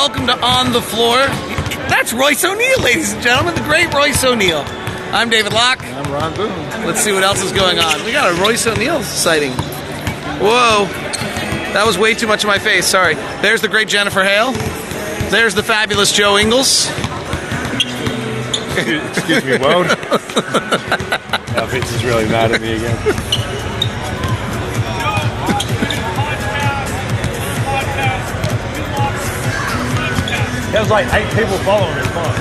welcome to On the Floor. That's Royce O'Neal, ladies and gentlemen, the great Royce O'Neal. I'm David Locke. I'm Ron Boone. Let's see what else is going on. We got a Royce O'Neal sighting. Whoa. That was way too much of my face, sorry. There's the great Jennifer Hale. There's the fabulous Joe Ingles. Excuse me, Wode. Now Vince is really mad at me again. There's like 8 people following his phone.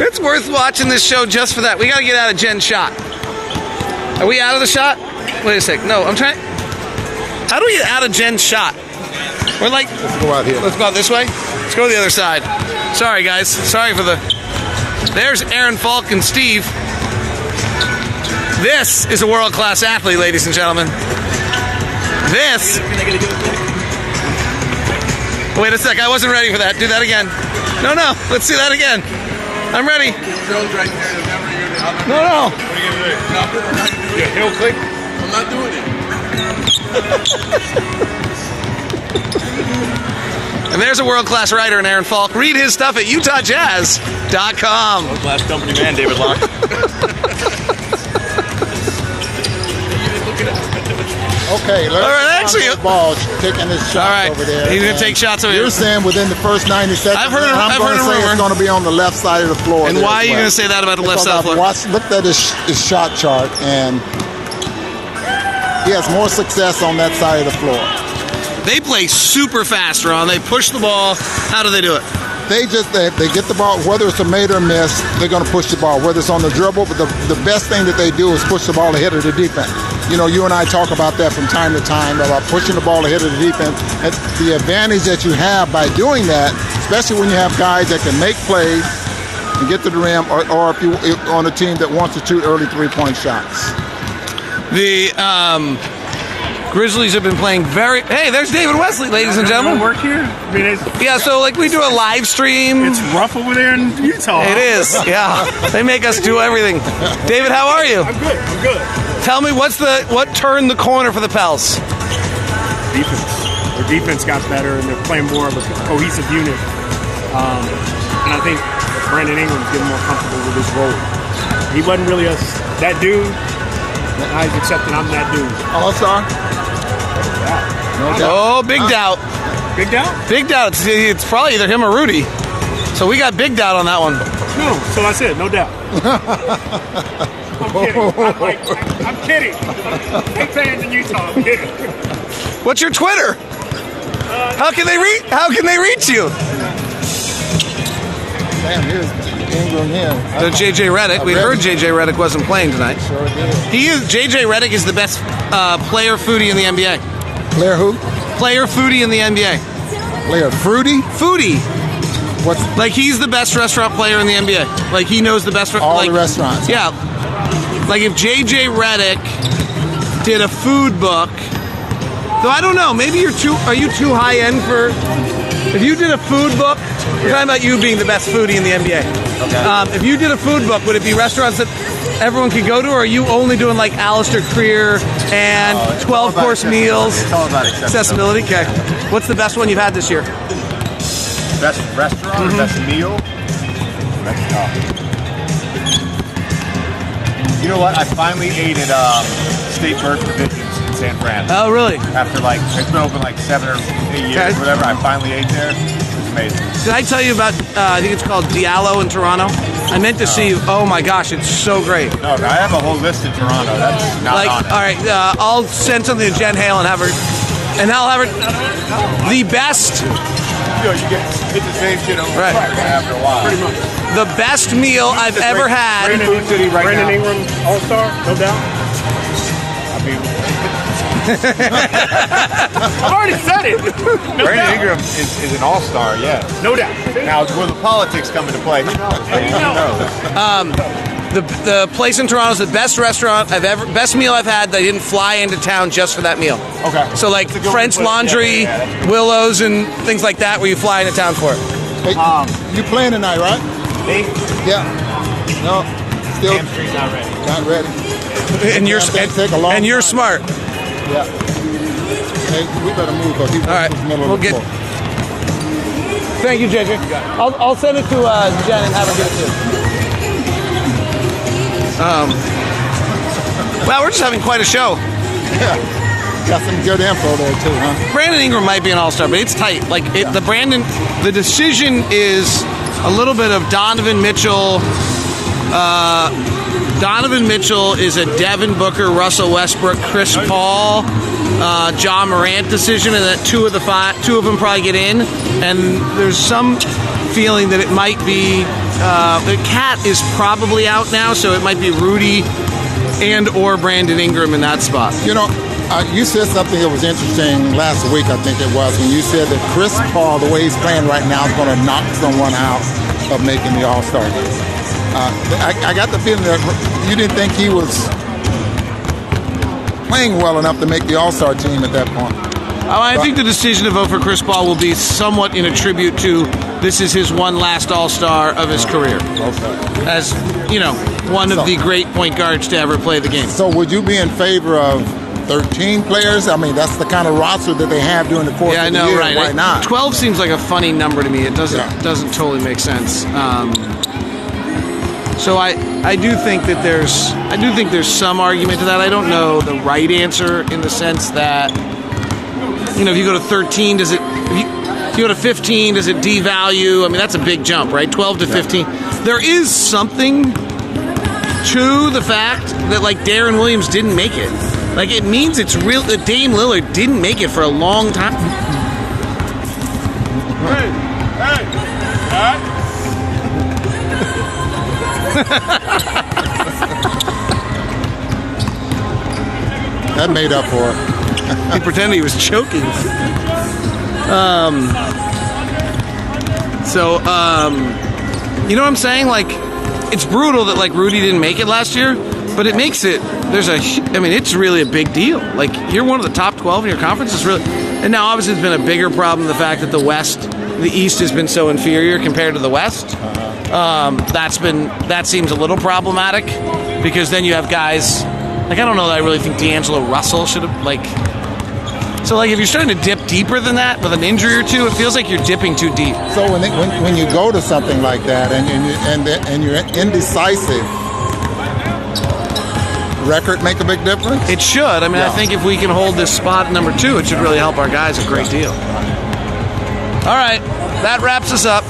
It's worth watching this show just for that. We got to get out of Jen's shot. Are we out of the shot? Wait a sec. No, I'm trying. How do we get out of Jen's shot? We're like. Let's go out here. Let's go out this way. Let's go to the other side. Sorry, guys. Sorry for the. There's Aaron Falk and Steve. This is a world-class athlete, ladies and gentlemen. This. Wait a sec. I wasn't ready for that. Do that again. No. Let's see that again. I'm ready. No. What are you going to do? Yeah, heel click? I'm not doing it. And there's a world-class writer in Aaron Falk. Read his stuff at utahjazz.com. World-class company man, David Locke. Okay, let's actually, ball taking his shot over there. He's going to take shots over here. You're saying within the first 90 seconds. I've heard I'm going to say it's going to be on the left side of the floor. And why are you going to say that about the left side of the floor? Looked at his shot chart, and he has more success on that side of the floor. They play super fast, Ron. They push the ball. How do they do it? They get the ball, whether it's a made or miss, they're going to push the ball. Whether it's on the dribble, but the best thing that they do is push the ball ahead of the defense. You know, you and I talk about that from time to time, about pushing the ball ahead of the defense. And the advantage that you have by doing that, especially when you have guys that can make plays and get to the rim, or if you're on a team that wants to shoot early three-point shots. The Grizzlies have been playing very. Hey, there's David Wesley, ladies and gentlemen. Work here? I mean, yeah, so like we do a live stream. It's rough over there in Utah. It is, yeah. They make us do everything. David, how are you? I'm good. Tell me what turned the corner for the Pels? Defense. Their defense got better, and they're playing more of a cohesive unit. And I think Brandon Ingram's getting more comfortable with his role. He wasn't really that dude. I accept that I'm that dude. All-star? No doubt. Oh, big doubt. Big doubt? Big doubt. It's probably either him or Rudy. So we got big doubt on that one. No, so I said, no doubt. I'm kidding. Big fans in Utah. I'm kidding. What's your Twitter? How can they reach you? Damn, here's Ingram here. So JJ Redick. We heard JJ Redick wasn't playing tonight. Sure did. JJ Redick is the best player foodie in the NBA. Player who? Player foodie in the NBA. Player fruity? Foodie. What's like he's the best restaurant player in the NBA. Like he knows the best. All the restaurants. Yeah. Like if JJ Redick did a food book. Though I don't know. Maybe are you too high end for? If you did a food book, we're talking about you being the best foodie in the NBA. Okay. If you did a food book, would it be restaurants that everyone could go to, or are you only doing like Alistair Creer and 12-course meals? It's all about accessibility. Okay. What's the best one you've had this year? Best restaurant or best meal? You know what? I finally ate at State Bird Provisions in San Fran. Oh, really? After it's been open like 7 or 8 years, or whatever. I finally ate there. It was amazing. Did I tell you about? I think it's called Diallo in Toronto. I meant to see. Oh my gosh, it's so great. No, I have a whole list in Toronto. That's not on it. All right, I'll send something to Jen Hale and have her, and I'll have her. The best. You get the same shit over after a while. Pretty much. The best meal I've ever had. Brandon Ingram, All-Star, no doubt. I've already said it. Brandon Ingram is an all-star, yeah. No doubt. Now, will the politics come into play? Who knows? The place in Toronto is the best restaurant best meal I've had that I didn't fly into town just for that meal. Okay. So like French Laundry, Willows, and things like that where you fly into town for it. Hey, you playing tonight, right? Me? Yeah. No. Still Hamstring's not ready. not ready. And you're smart. Yeah. Hey, we better move because he's All right, in the middle we'll of the get. floor. Thank you, JJ. I'll send it to Jen and have her get it too. Well, we're just having quite a show. Yeah. Got some good info there too, huh? Brandon Ingram might be an all-star, but it's tight. Like the decision is a little bit of Donovan Mitchell. Donovan Mitchell is a Devin Booker, Russell Westbrook, Chris Paul, John Morant decision, and that two of them probably get in. And there's some feeling that it might be the Cat is probably out now, so it might be Rudy and or Brandon Ingram in that spot. You know, you said something that was interesting last week, I think it was, when you said that Chris Paul, the way he's playing right now, is going to knock someone out of making the All-Star game. I got the feeling that you didn't think he was playing well enough to make the All-Star team at that point. I think the decision to vote for Chris Paul will be somewhat in a tribute to this is his one last All-Star of his career. Okay. As, you know, one of the great point guards to ever play the game. So would you be in favor of 13 players? I mean, that's the kind of roster that they have during the course of the year. Right. Why not? 12 seems like a funny number to me. It doesn't totally make sense. So I do think that there's some argument to that. I don't know the right answer in the sense that, you know, if you go to 13, does it? If you go to 15, does it devalue? I mean, that's a big jump, right? 12 to 15. There is something to the fact that, like, Darren Williams didn't make it. Like, it means it's real that Dame Lillard didn't make it for a long time. That made up for it. He pretended he was choking. You know what I'm saying? Like, it's brutal that, like, Rudy didn't make it last year, but it makes it, it's really a big deal. Like, you're one of the top 12 in your conference. And now obviously it's been a bigger problem, the fact that the East has been so inferior compared to the West. That seems a little problematic because then you have guys, like, I don't know that I really think D'Angelo Russell should have, like, so, like, if you're starting to dip deeper than that with an injury or two, it feels like you're dipping too deep. So when you go to something like that and you're indecisive, record make a big difference? It should. I mean, I think if we can hold this spot number 2, it should really help our guys a great deal. All right, that wraps us up.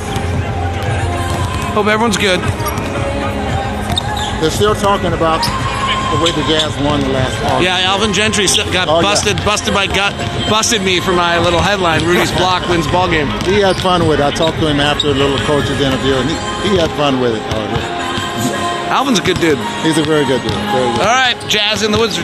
Hope everyone's good. They're still talking about the way the Jazz won the last August. Yeah, Alvin Gentry got busted me for my little headline. Rudy's block wins ball game. He had fun with it. I talked to him after a little coach's interview, and he had fun with it. Alvin's a good dude. He's a very good dude. Very good. All right, Jazz in the Woods.